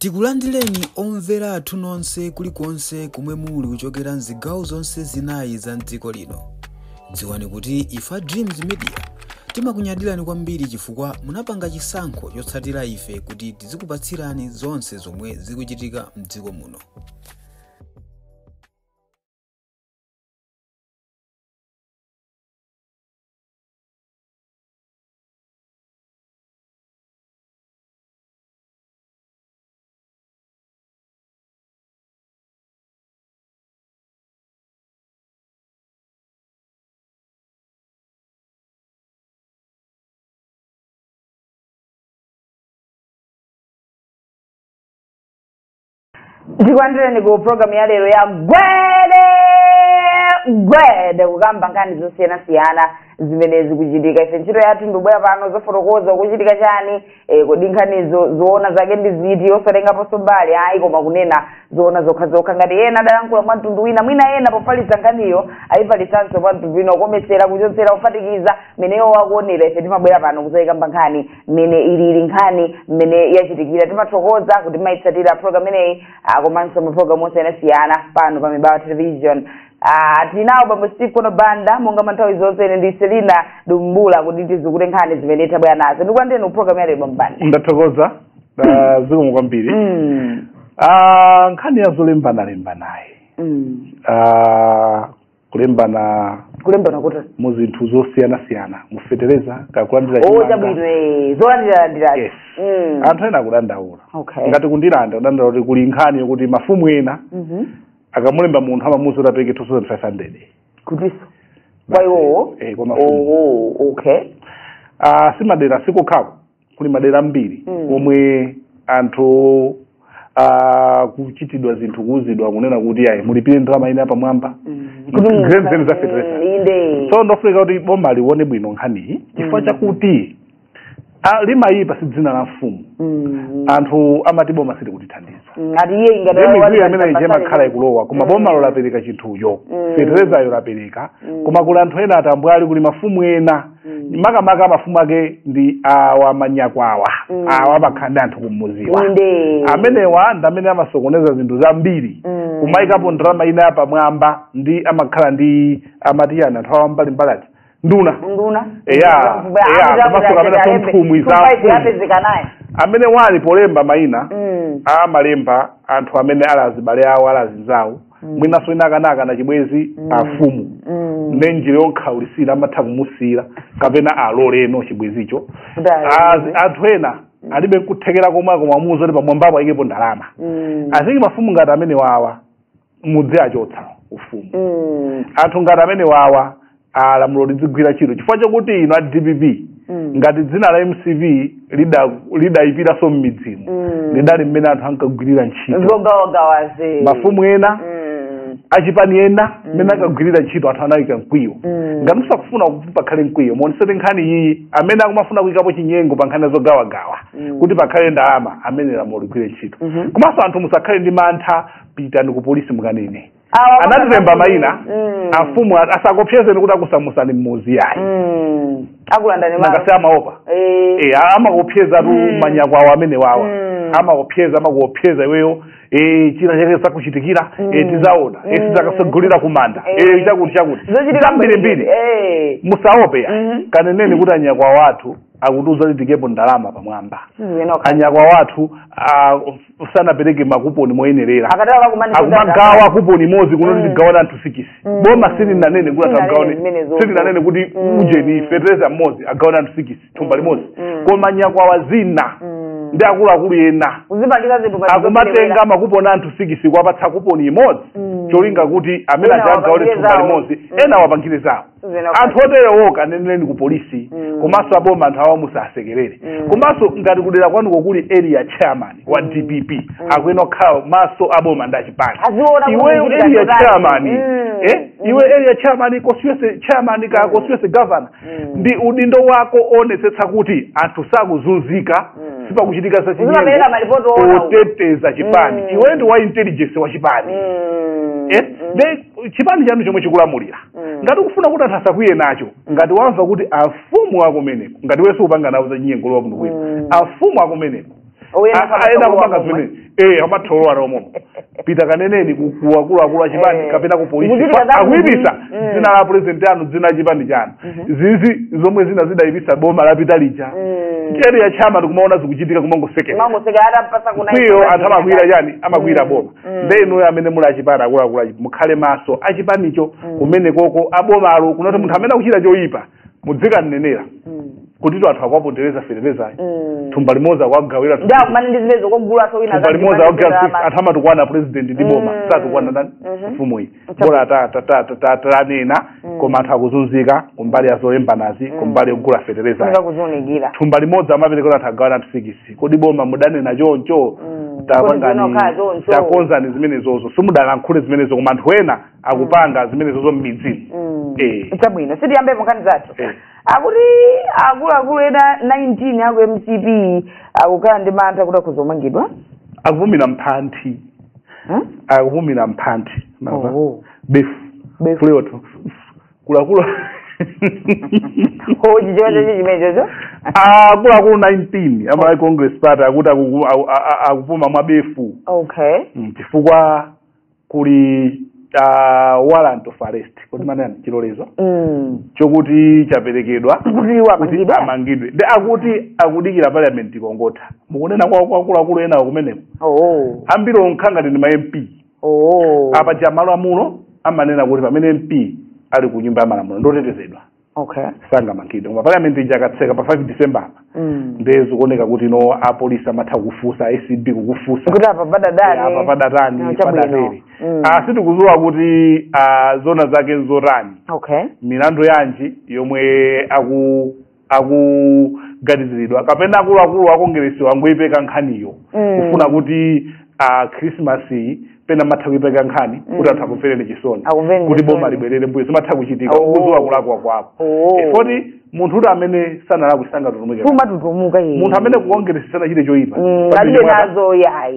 Tikulandireni omvera athu nonse kulikonse kumwe muli kuchokera mzigawo zonse zinayi za mdziko lino. Dziwani kuti ifa Dreams Media timakunyadirani kwambiri chifukwa munapanga chisankho chotsatira ife kuti tizikupatsirani zonse zomwe zikuchitika mdziko muno. Ndikulandireni ku program ya lero ya gwede kugamba nkhani zosiyana zimene zikuchitika. Ife ntchito yathu ndibwera pano zofotokoza kuchitika chani, kodi nkhanizo zoona zake ndi ziti osatengaponso mbali ayi koma kunena zoona zokhazokha ngati ena adalankhula mwa mtundu wina mwina ena pofalitsa nkhaniyo ayifalitsanso mwa mtundu wina kukometsera kuchotsera kufatikiza meneyo wakuonera. Ife timabwera pano kuzayikamba nkhani mmene ili nkhani mmene yachitikira. Timathokoza kuti mayitsatira program imeneyi komanso maprogramu osiyanasiyana pano pa Mibawa Television. Tinawo bambo Steve kono banda monga manthawi zonse ine ndi Selina Dumbula kuti tizukule nkhani zimene tabwera nazo. Ndikulandeni ku program ya lero bambanda. Ndathokoza zikomo kwambiri. Nkhani yazolembana kulembana kuti mu zinthu zosiyana mufetereza kakulandira chimanga. Chabwino zolandira. Yes. Anthu ena akudandaula. Ngati kundilanda kudandaula kuti kuli nkhani yokuti mafumu ena akamulemba munthu amamuza kuti apeke 2500 kutiso kwa iwo kwa mafumu. Okay. Si madera sikukhako kuli madera mbiri omwe anthu kuchitidwa zinthu kuuzidwa kunena kuti ayi mulipire ndalama ine pamwamba grenzeni za federation. So ndofika kuti bomba lione bwino nkhani chifukwa chakuti limayipa si dzina la mfumu. Anthu amati boma sili kutithandiza. Ati iye ingadawa wali amene ije makhala ikulowa koma boma lo lapereka chinthuyo federeza yo lapereka koma kula anthu ena atambwali kuli mafumu ena makamaka mafumu ake ndi awa manyakwawa awa bakhanda anthu kumuziwa amenewa ndamene amasokoneza zinthu zambiri kumayikapo ndalama ina ya pamwamba ndi amakhala ndi amatiyana anthu awambali mbalati nduna kumasoka amene somphumwi za amene wali polemba mayina amalemba anthu amene alazibale awo alazinzawo mwinaso ina akanaka na chibwezi afumu nenjire yonkaulisira amatha kumusira kapena aloleno chibwezicho anthu ena alibe kuthekera komwe komamuzo kuti pamwambapo ayikepo ndalama. Aziki mafumu ngati amene wawa mudzi achotsa ufumu. Anthu ngati amene wawa lamulo lidzigwira chiro chifukwa chokuti ino a DPP ngati dzina la MCV lidayipira so m'midzimu lidali mmene anthu ankagwirira ntchito mafumu ena achipani ena mmene akagwirira ntchito anthu anayika mkwiyo. Ngati musakufuna pakhale mkwiyo muonesete nkhani iyi amene akumafuna kuyikapo chinyengo pa nkhani zogawagawa kuti pakhale ndalama amene lamulo ligwire ntchito. Komanso anthu musakhale ndi mantha pitani ku polisi mukanene anatilemba mayina afumu asakopyezeni kuti akusamusani mmuzi yayi akulandani ngasi amaopa amakopyeza tu manyakwawa amene wawa amakopyeza iweyo china chake sakuchitikira tizaona tizakasogolera kumanda chakuti zambiri musaope kaneneni kuti anyakwa wathu akutuza kuti tikepo ndalama pamwamba. Anyakwa wathu sanapereke makuponi moyenerera akumagawa kuponi mozi kunoti tigawana anthu 6 boma sili nanene kuti atagawane sili nanene kuti ujeni federeza mozi agawana anthu 6 thumba limozi koma anyakwa wazina ndi akulu ena akumatenga makuponi anthu 6 kwapatsa kuponi imodzi cholinga kuti amene ajagawane thumba limozi ena wapangire zawo. Anthu oterewo kaneneni ku polisi komanso aboma anthu awa musasekerere komanso ngati kudera kwanuko kuli area chairman wa DPP akuyena okhala maso aboma ndachipani iweyo area chairman iwe area chairman constituency chairman ka constituency governor ndi udindo wako onesetsa kuti anthu sakuzunzika sipakuchitika za chinyengo oteteza chipani iwe ndi wa intelligence wa chipani chipani chanu chomwe chikulamulira ngati ukufuna kuti anthu asakwiye nacho ngati wamva kuti afumu akumeneko ngati weso upanga nawo za chinyengo lowa kuno kwino afumu akumeneko aenda kumanga zimene amatholowa romwe pita kaneneni kuwakulu achipani kapena ku polisi akuyipisa dzina la president anu dzina chipani chanu zizi zomwe zina zidayipisa boma lapita lija cheri ya chama tikumaona zikuchitika kumangosekera kwiyo anthu amakwira chani amakwira boma ndenu amene muli achipani akuluakulu mukhale maso achipanicho kumene koko abomalo kunoti munthu amene akuchita choyipa mudzika nenera kuti anthu akwapondereza ferereza thumba limodzi akwagawira thumba limodzi akwagawira anthu amatukwana president ndi boma satukwana ndani mfumu iyi bora tatanena koma anthu akuzunzika kumbali ya zoyembanazi kumbali yogula ferereza thumba limodzi amaperekera anthu agawira anthu 6 kodi boma mudanena choncho takonzani zimenezozo simudalankhule zimenezo koma anthu ena akupanga zimenezozo m'midzini chabwino sitiyambe mukani zathu akuti akuluakulu ena 19 aku MCP akukhala ndi mantha kuti akuzomangidwa akuvumira mphanthi akuvumira mphanthi befu fleoto kulakula chichocho chimechocho akuluakulu 19 amalayi congress party akuti akuvuma mwa befu chifukwa kuli warrant of arrest kuti manani chilolezo chokuti chaperekedwa kuti amangidwe ndi akuti akudikira parliament ikongotha mukunena kwa akuluakulu ena kumeneko ambiri onkhanga ndi ma MP apa chamalo amuno amanena kuti pamene MP ali ku nyumba ya malamulo ndotetezedwa sanga mangidwe koma parliament ijakatseka pa 5 December ndezo kuoneka kuti no apolisi amatha kufusa ACB kukufusa kuti apa padatani padateri sitikuzuwa kuti zona zake nzotani milandu yanji yomwe akugadiziridwa kapena akuluakulu akongeresiwa angoyipeka nkhaniyo kufuna kuti Christmas pena matha kuipeka nkhani kuti anthu akufereni chisoni kuti boma libwerere mbuyo zimatha kuchitika kuzuwa kulakwa kwako foti munthu uti amene sanalakusanga tutumuke munthu amene kukongeresi sanachite choyipa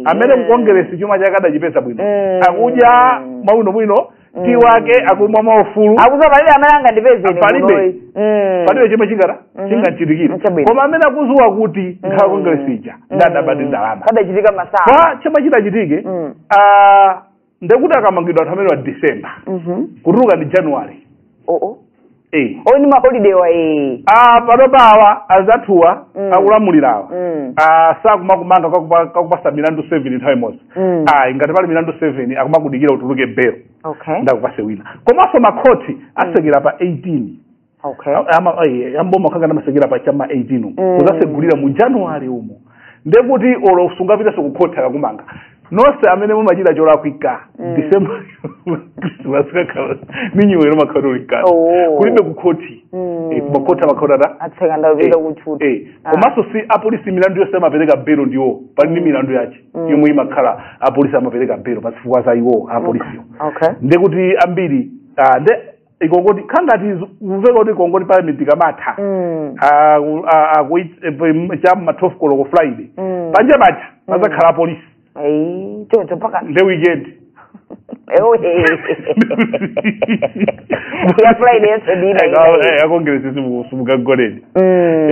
amene kukongeresi chuma chake adachipeza bwino akudya mwabwinobwino ti wake akumwa maufulu akuzapalire amene angandipezeni palibe chomwe chingachitikira koma amene akuzuwa kuti nkhala kongeresija ndadabadi ndalama adachitika masana chomwe chidachitike ndekuti akamangidwa anthu amene wa December kutuluka ndi January oni maholiday wa panopawa azathuwa akulamulirawa sakumakumanga kakupasa milandu 7 nthawi imodzi ngati pali milandu 7 akumakudikira utuluke belo ndakupase wina komanso makhoti asekera pa 18 amboma khangana masekera pa chama 18 kuzasegulira mu January umo ndekuti olo sungapitaso kukhoti akakumanga nonse amene mumachita cholakwika December Christmas kakhala ninyiwero makatolika kulibe kukhoti kumakhoti amakhotata atsekandapita kuchuta komanso si apolisi milandu yonse amapereka belo ndiwo pali ndi milandu yace yomwe imakhala apolisi amapereka belo pasifukwa za iwo apolisiyo ndekuti ambiri nde ikongoti khangati uveka kuti ikongoti parliament kamatha chama 12 koloko Friday panja pacha pazakhala apolisi choncho paka the weekend ya Friday akongeresi simukagoleni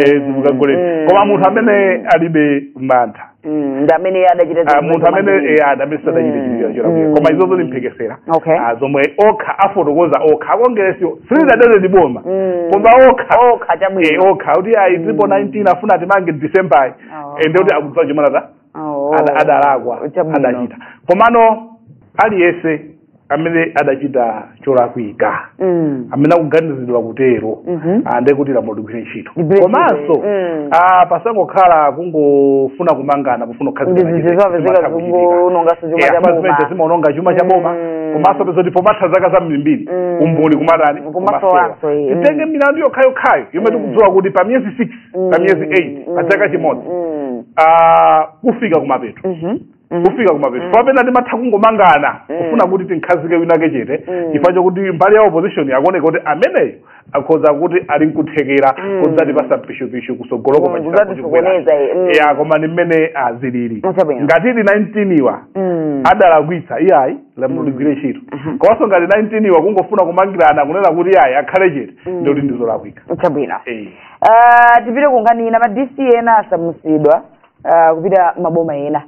simukagoleni koma munthu amene alibe mantha ndamene adachita munthu amene adamene sadachita chirakuya koma izozo limphekesera zomwe okha afotokoza okha akongeresiyo silidadeze ndiboma koma okha chabwino okha kuti zipo 19 afuna timange December ndekuti akudziwa chimanata adalakwa adachita komano aliyese amene adachita cholakwika amene akuganizidwa kutero ndekuti lamodugwire ntchito komanso pasangokhala kungofuna kumangana kufuna kukhazikazimene zimaononga chuma cha boma komanso pezoti pomatha zaka zambiri umboni kumatani titenge milandu yokhayokhayo yomwe tikudziwa kuti pa miyezi 6 pa miyezi 8 pa chaka chimodzi kufika kumapeto kufika kumapeto papena timatha kungomangana kufuna kuti tinkhazike winake chete chifukwa chokuti mbali ya opposition yakuoneka kuti ameneyo akhoza kuti ali nkuthekera kudzati pasa pishupishu kusogoloko pachita koma ni mmene zilili ngatiti 19 iwa adalakwitsa iyayi lamudugwire ntchito komanso ngati 19 iwa kungofuna kumangirana kunena kuti iyayi akhale chete ndikuti ndizolakwika chabwino tipite kunganina ma DC ena asamusidwa kupita maboma ena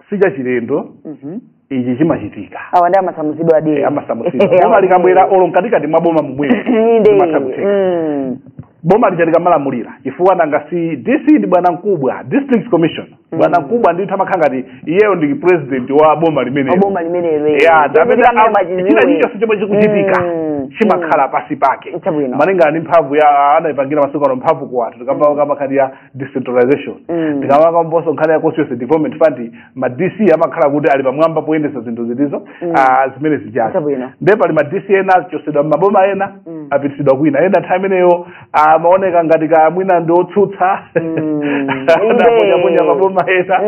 sija chilendo ichi chimachitika awanda amasamuzidwa ade amasamuzidwa boma likabwera olonkatikati maboma mumwe boma lichatika malamulira chifukwa nanga si DC ndi bwana mkubwa district commission bwana mkubwa ndithu amakhangati iyeyo ndi president wa boma limene china chomwe chikuchitika chimakhala pasi pake malingana ndi mphamvu ya anayipangira masiku mphamvu kwathu tikamba khadi ya decentralization tikamba mboso nkhani ya constituency development fund ma DC amakhala kuti ali pamwamba poyendesa zinthu zitizo zimene zijazi ndipo pali ma DC ena chosedwa maboma ena apitisidwa kwina ena nthawi imeneyo amaoneka ngati kamwina ndi otsutsa anaponya maboma ena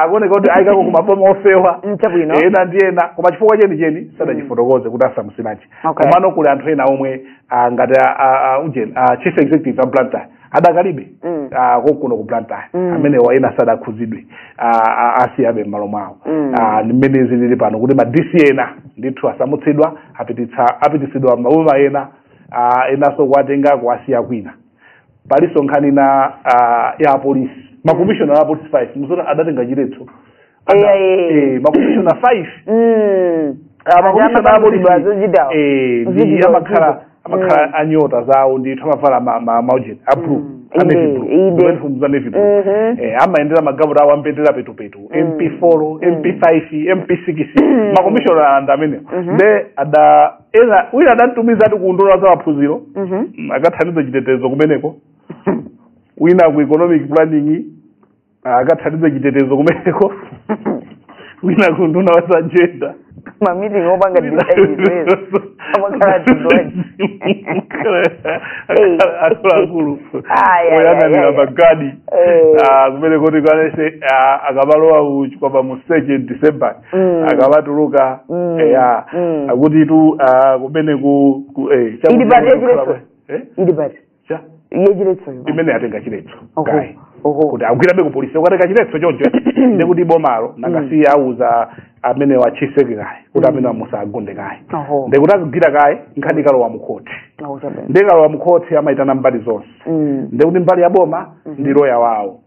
akuoneka kuti ayikako ku maboma ofewa ena ndi ena koma chifukwa cheni sadachifotokoze kuti asamusinachi komano kuli anthu ena omwe ngati chief executive a Blantyre adakalibe kokuno ku Blantyre amene ena sadakhuzidwe asiyabe m'malo mwawo mmene zilili pano kuti ma DC ena ndithu asamutsidwa apitisidwa maboma ena enaso kwatenga kwasiya kwina paliso nkhani na ya police makomishona a police 5 muzona adatenga chiletso makomishona 5 makomishona a police ndi amakhala anyota zawo ndithu amavala maujeni approve amaendera magavula awo ampendera petupetu MP4 MP5 MP6 makomishona anda amene nde wina adantumiza ati kuundula za maphunziro akathaniza chitetezo kumeneko wina ku economic planning akathaniza chitetezo kumeneko wina kunduna wa agenda meeting obanga decide amakhala tidwaji akulu oyang'anira magadi kumene kuti kanese akabalowa kwapa mu stage December akabatuluka akuti tu kumene ku yejiretso imene atenga chiletso kai kuti agwirabe ku polisi kwatenga chiletso choncho ndekuti bomalo nangasi auza amene wachiseke kai kuti amene amusagunde kai ndekuti azigwira kai nkhani kalowa mukhoti ndekalowa mukhoti amaitana mbali zonse ndekuti mbali ya boma ndi loya wawo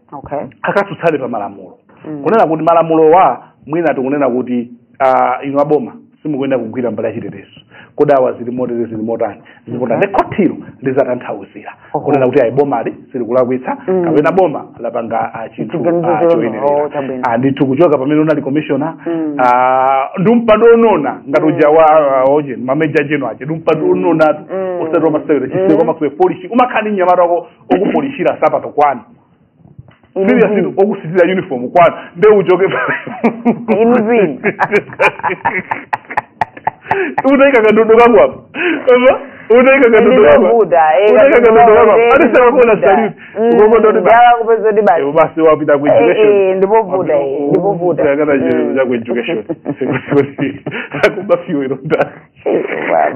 akatsutsale pa malamulo kunena kuti malamulo wa mwina tikunena kuti inu aboma simukwenda kugwira mbali ya chitetezo kodawa zili motani zikuti nekhotiro lizatanthauzira kunena kuti ayibomali silikulakwitsa kapena boma lapanga chinthu choyenerera ndithu kuchoka pamene unali commissioner ndumpando onona ngati uja wa oje mameja jeno ache ndumpando onona osatoma secretary chiseko makwe police umakhani nyamata okupolishira sapato kwani seriously okusitira uniform kwani nde uchoke inuzini unaika kandodo kangu hapo unaika kandodo kangu unaika kandodo kangu hadi sasa kuna salute uko ndo ni basi wapita ku education ndipo vuda kana je za ku education akuba fiyo ironda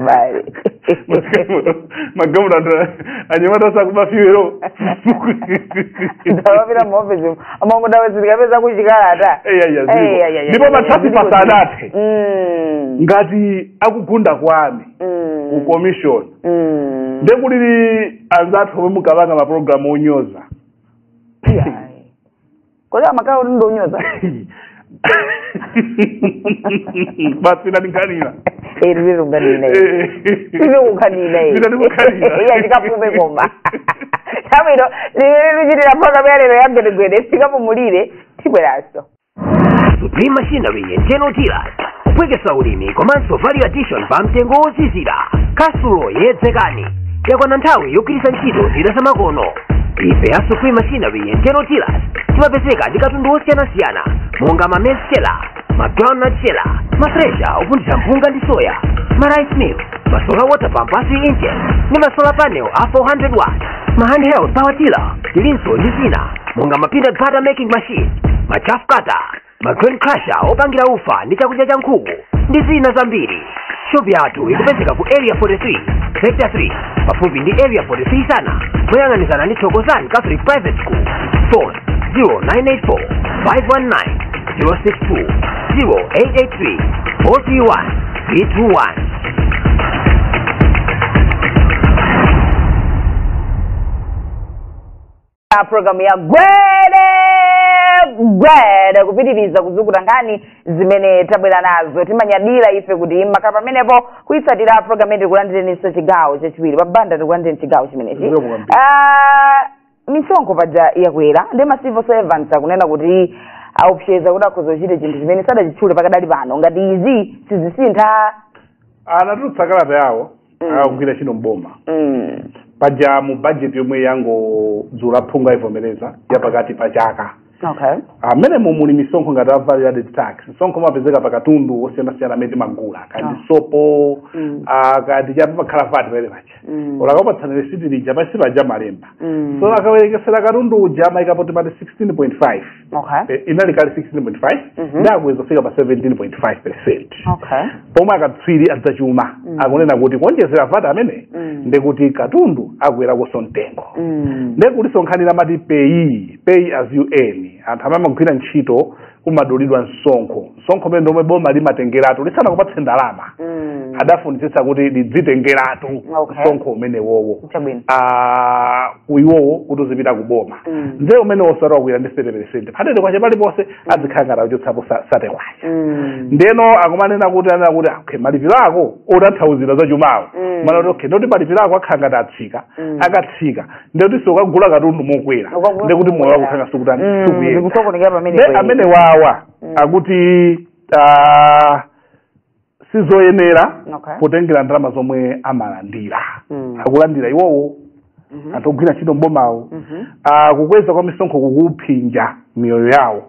bye magamu ndo anyamata sa kuba fiyo ro ndawa bila mofezi amango dawe zikapeza kuchikalata ndipo matasi pasanate ngati akugunda kwami ku commission ndekulili anzathu omukabanga ma program onyoza kola makao ndo onyoza basi ndanikanira riviro nganina riviro ukanina iya ndikapume ngoma tamino lirujitira program yalero yagedegede tikapumulire tibweraso Supreme Machinery Internal Dealers kupwekesa ulimi komanso value addition pa mtengo wozizira kasulo yedzekani yakwana nthawi yogwiritsa ntchito zida zamakono ife a Supreme Machinery Internal Dealers timapezeka ndi katundu osiyanasiyana monga ma maize sheller, ma groundnut sheller, ma thresher opunditsa mpunga ndi soya, ma rice mill, ma solar water pump a 3 inches ndi ma solar panel a 400 watts, ma handheld power tiller tilinso ndi zina monga ma peanut butter making machine, ma chaff cutter, ma grain crusher opangira ufa ndi chakudya cha nkhuku ndi zina zambiri. Shop yathu ikupezeka ku area 43 sector 3 pafupi ndi area 43 sana moyang'anizana ndi Thokozani Catholic Private School. Phone 0984 519 062 0883 431 321. ya program ya gwede kupitiriza kuzukuta nkhani zimene tabwera nazo timanyadira ife kuti makhala pamenepo kuitsatira program indi kulandireninso chigawo chachiwiri pabanda tikulandire chigawo chimenechi misonkho paja yakwera ndi ma civil servants akunena kuti aupseza kuti akhoza kuchita chinthu chimene sadachitchule pakadali pano ngati izi sizisintha anatulutsa kalata yawo akugwira chino mboma paja mu budget yomwe yangodzula phunga ivomereza yapakati pa chaka okay amene muli misonkho ngati value added tax misonkho mapezeka pakatundu osiyanasiyana amene magula kandi sopo kadi chapa pakhala vat pale pacha olakapatsana receipt lija pasi paja malemba so akawerekesera katundu uja maikapo timati 16.5 okay inali kali 16.5 ndakweza kufika pa 17.5%. okay pomwe akatswiri adzachuma akunena kuti kuonjezera vat amene ndekuti katundu akwera kusontengo ndekuti sonkhanira mati pay as you earn anthu amene amagwira ntchito kumadulidwa msonkho mene ndomwe boma limatengeratu lisana kupatsa ndalama adafunitsitsa kuti lidzitengeratu msonkho umene wowo kuiwowo kuti uzipita kuboma nze umene wosati wakwira ndi 30% patete kwache paliponse adzikhala kuchotsapo sate kwacha ndeno akumanena kuti okay malipiro ako otanthauzira zachumawo mana kuti okay ndoti malipiro ako akhala ngati atsika akatsika ndikuti sokagula katundu mokwera ndikuti moyo wako ukhala sukutani sukuyenda amene wawa akuti sizoyenera kutengera ndalama zomwe amalandira akulandira iwowo anthu ogwira ntchito mbomawo kukweza kwa misonkho kukuphinja miyoyo yawo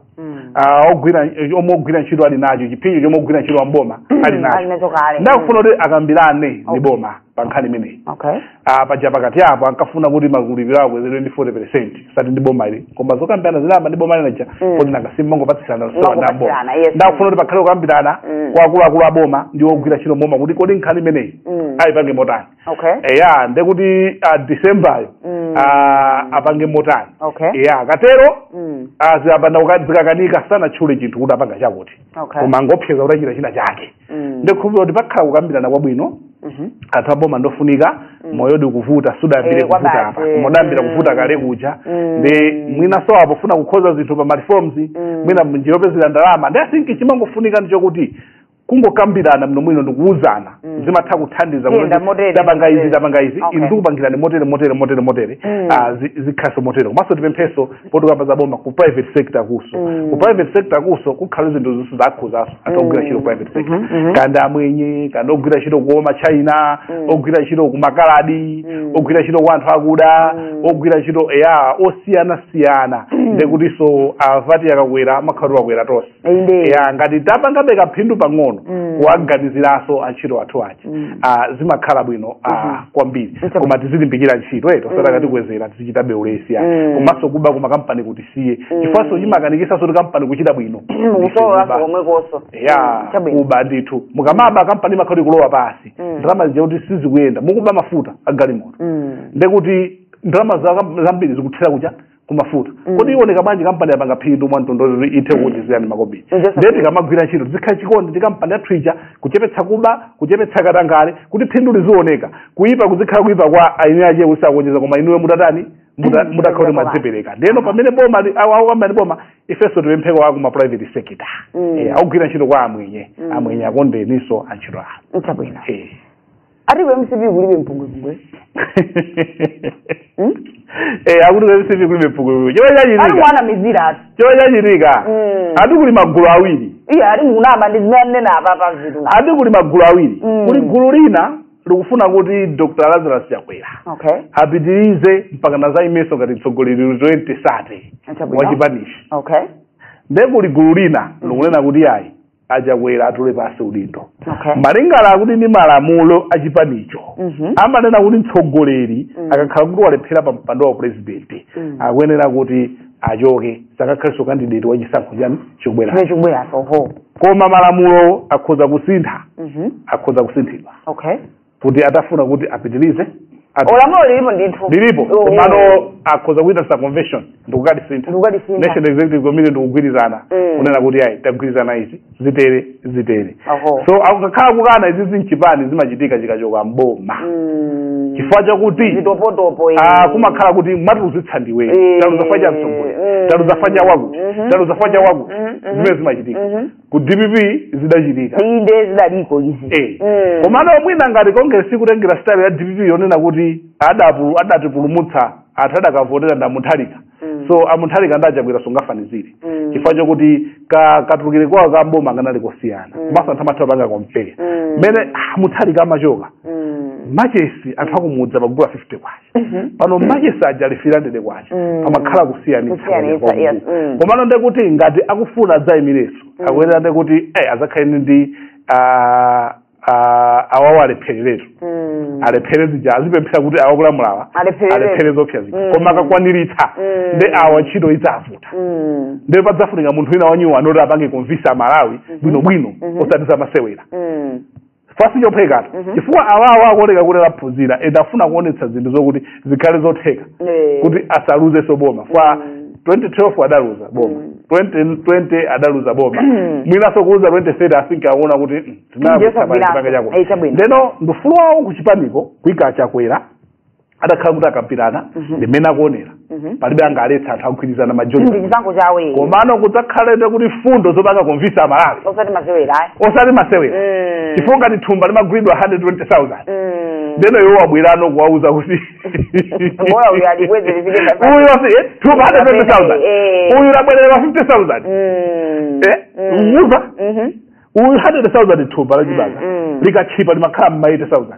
omwe ogwira ntchito ali nacho chiphinjo chomwe ogwira ntchito wamboma ali nacho ndakufuna kuti akambirane ndi boma pa nkhani imeneyi paja pakati apo ankafuna kuti makulipiro ako akwezedwe ndi 40% sati ndi boma ili koma zokambirana zinamba ndi boma linaja kuti nangasimba ngopatsirana lusowa ndi aboma ndakufuna kuti pakhale kukambirana kwa akuluakulu aboma ndi ogwira ntchito mboma kuti kodi nkhani imeneyi ayipange motani eya ndekuti December apange motani eya katero zikakanika sanatchule chinthu kuti apanga chakuti koma ngopseza kuti achita china chake ndikukhulupirira kuti pakhala kukambirana kwabwino anthu aboma ndofunika moyo kuvuta sudayambire kuvuta apa modambira kuvuta kale kuja ndi mwina so apo funa kukhoza zinthu pa reforms mwina njira yopezera ndalama ndi asinki chimangofunika ndicho kuti kungokambirana mno mwino ndikuuzana zimatha kuthandiza kuti dabanga izi ndikupangirani motere zikhaso motere komanso tipempheso potukamba za boma ku private sector kuso ku private sector kuso kukhala zinthu zonse zakhuzaso atogwira ntchito ku private sector kandi amwenye kandi ogwira ntchito kuoma China ogwira ntchito ku makaladi ogwira ntchito ku anthu akuda ogwira ntchito osiyana ndekutinso avati yakakwera amakhalira akwera tonse ngati tapangabe kaphindu pang'ono kuwaganiziraso antchito athu aja zimakhala bwino kwambiri koma tizilimbikira ntchito tosataka tikwezera tizichitabe ulesi komanso kuba ku makampani kuti siye chifukwa chimakanikisaso ti kampani kuchita bwino kuba ndithu mukamaba kampani imakhala kulowa pasi ndalama zija kuti sizikuyenda mukuba mafuta agalimoto ndekuti ndalama zambiri zikuthera kucha kumafuta kodi ioneka bwanji kampani yapanga phindu mwantondo ithe kuonjezerani makobiri ndeti kamagwira ntchito zikhala chikondi ndi kampani ya Twitter kuchepetsa kuba kuchepetsa katangale kuti phindu lizioneka kuipa kuzikhala kuipa kwa aine aje usakuonjeza koma inuwe mutatani mutakhala mwadzipereka ndeno pamene boma awamba ndi boma ifeso tipempheko wako ma private sector akugwira ntchito kwa amwenye akondeniso antchito awo nchabwino ati kwa MCP kulibe mpungwe akuti kwa MCP kulibe mpungwe chomwe chachitika ati kuli magulu awiri ati munama ndi zimene apa vitu ati kuli magulu awiri kuli gulu lina likufuna kuti Dr. Lazarus Chakwera apitirize mpaka na zaimeso ngati mtsogoleri zoyente sate wachipanishi ndekuli gulu lina likunena kuti ayi Achakwera atule pasi udindo malingana kuti ndi malamulo achipanicho amanena kuti mtsogoleri akakhala kuti walephera pa mpando wa president akuyenera kuti achoke sakakhalenso candidate wachisankho chani chikubweraso koma malamulo akhoza kusintha akhoza kusinthidwa kuti atafuna kuti apitirize olamulo lilipo ndithu lilipo komano akhoza kuita sa convention ndikukadi center national executive committee ndikugwirizana kunena kuti ayi tagwirizana izi zitere so akakhala kukana izi zinchipani zimachitika chikachoka mboma chifukwa chakuti zitopotopo kumakhala kuti matuluzitsa ndiwe taluzafanya mtsogolo taluzafanya wako taluzafanya wako zimene zimachitika ku DPP zidachitika inde zidaliko izi komano mwina ngati Congress ikutengera style ya DPP yonena kuti adatipulumutsa anthu adakavotera Mutharika so Mutharika ndachagwira sungafanizire chifukwa chakuti katulukire kwawo kaboma kanali kosiyana komanso anthu amathawa panga kompera mmene Mutharika amachoka machesi anthu akumudza pagula 50 kwacha pano machesi aja ali 300 kwacha pamakhala kusiyanitsa komano ndekuti ngati akufuna adzayimireso akuyenera ndekuti azakhale ndi awawo alephereretu alepherezi ja azipemphera kuti awakulamulawa alepherezi opsa zika koma akakwaniritsa nde awa ntchito idzavuta nde padzafunika munthu wina wanyuwa anoti apange kumvisa Malawi bwinobwino osati zamasewera fasi chophekatu chifukwa awawo akuoneka kuti aphunzira afuna kuonetsa zinthu zokuti zikhale zotheka kuti asaluze soboma kwa 2012 adaluza boma 2020 adaluza boma mwinaso kuuza 2030 asinka aona kuti tinapanga chako ndeno ndufulu wawo kuchipaniko kuika chakwera adakhala kuti akampirana ndimene akuonera palibe angaletsa anthu akugwirizana majoni komano kudzakhalete kuti fundo zopanga kumvisa Malawi osati masewera chifukwa ngati thumba limagwiridwa 120,000 ndeno iwo wabwerano kuwauza kuti uyu wasi thumba 120,000 uyu labwerera 50,000 uwuza uyu 100,000 thumba lachibanga likachipa limakhala mma 80,000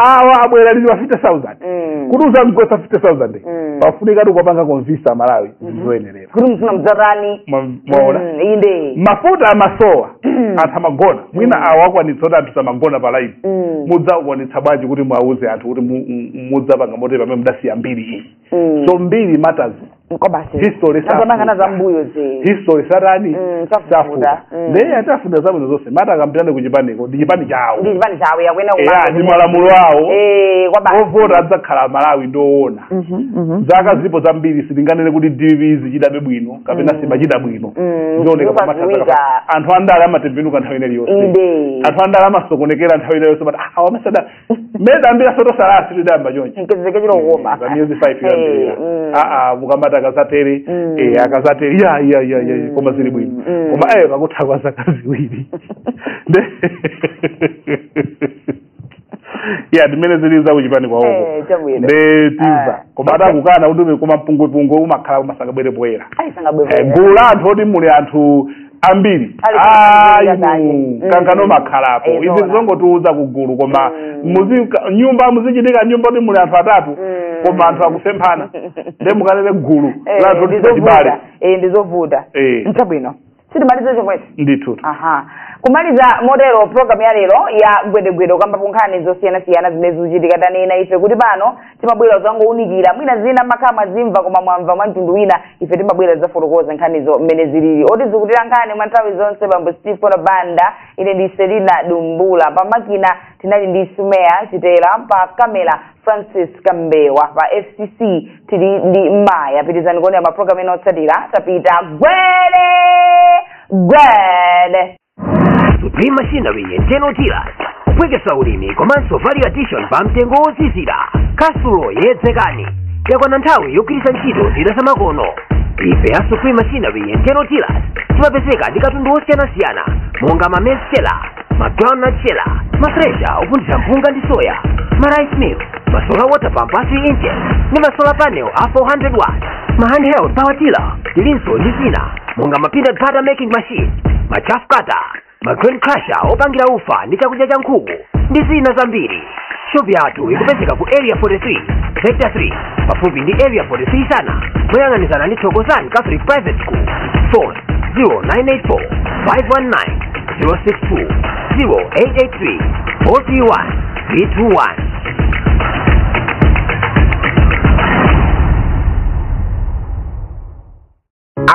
awa abwera lili 50,000 kuti uzamgwetsa 50,000 pafunika tukapanga kumvisa Malawi zizoyenerera kuti mfuna mdzatani mwaona inde mafuta amasowa anthu amagona mwina awakwanitsa kuti anthu samagona pa live mudzakwanitsa bwanji kuti mwauze anthu kuti mudzapanga motepa pamene mudasiya mbiri iyi so mbiri matters history satani safuda ndiye atafunda zabwino zonse mata akampirane kuchipaniko ndi chipani chawo ndi malamulo awo ovota adzakhala Malawi ndoona zaka zipo zambiri sitinganene kuti DPP zichitabe bwino kapena simachita bwino ndioneka pamatazaka anthu andale amatembenuka nthawi ineyi yonse anthu andale amasokonekera nthawi ineyi yonse but awamasada meda ambira soto salasi lidamba chonchi nkezeke chilo ngoma za music 5 yambira mukamata akazatere akazatere ya koma zili bwino koma pakutha kwa zaka ziwiri ya dimene ziliza kuchipani kwa huko ndetiza koma atakukana udume koma mpungwe umakhala umasangabwere poera gulu la anthu oti muli anthu ambiri kankano makhalapo izi zongotiuza kugulu koma nyumba muzichitika nyumba oti muli anthu atatu koma anthu akusemphana nde mukalele gulu la anthu otibale ndizovuta nchabwino sitimalize chomwechi ndithu kumaliza modelo program ya lero ya gwedegwede kamba punkhani zosiyana-siyana zimene zikuchitika tanena ife kuti pano timabwera zangounikira mwina zina makama zimva koma mwamva mwa mtundu wina ife timabwera zafotokoza nkhanizo mmene zilili oti zikutira nkhani mwa nthawi zonse bambo Steve Banda ine ndi Selina Dumbula pamakina tinali ndi Sumea Chitela pa kamera Francis Kambewa pa FCC tili ndi Maya pitizani kuona maprogram ena otsatira tapita gwede Supreme Machinery and General Dealers kupwekesa ulimi komanso value addition pa mtengo wozizira kasulo yedzekani yakwana nthawi yogwiritsa ntchito zida zamakono ife ya Supreme Machinery and General Dealers timapezeka ndi katundu osiyanasiyana monga ma maize chela, ma groundnut chela, ma thresher opunthira mpunga ndi soya, ma rice mill, ma solar water pump a 3 inches ndi ma solar panel a 400 watts, ma handheld power tiller tilinso ndi zina monga ma peanut butter making machine, ma chaff cutter, ma grain crusher opangira ufa ndi chakudya cha nkhuku ndi zina zambiri. Shop yathu ikupezeka ku area 43 sector 3 pafupi ndi area 43 sana moyang'anizana ndi Thokozani Catholic Private School. Phone 0984 519 062 0883 431 321.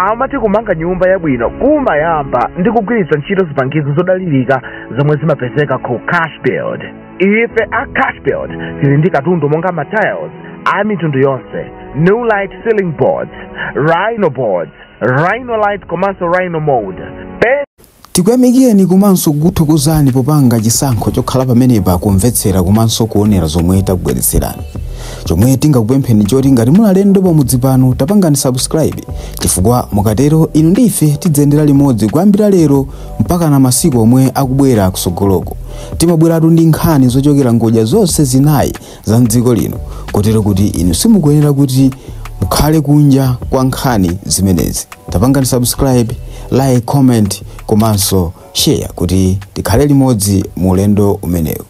amati kumanga nyumba yabwino kumayamba ndi kugwiritsa ntchito zipangizo zodalirika zomwe zimapezeka ku Cash Build. Ife a Cash Build tili ndi katundu monga ma tiles a mitundu yonse, New Light ceiling boards, Rhino boards, Rhino light komanso Rhino mold. tikuyamikeni komanso kuthokozani popanga chisankho chokhala pamenepa kumvetsera komanso kuonera zomwe takubweretserani. Chomwe tingakupempheni choti ngati muli alendo pamudzi pano tapangani subscribe, chifukwa mukatero inu ndi ife tidzendera limodzi kuyambira lero mpaka na masiku omwe akubwera kusogoloko. Timabweratu ndi nkhani zochokera ngodya zonse zinayi za mdziko lino, kotero kuti inu simukuyenera kuti mukhale kunja kwa nkhani zimenezi. Tapangani subscribe, like, comment komanso share kuti tikhale limodzi mu ulendo umenewu.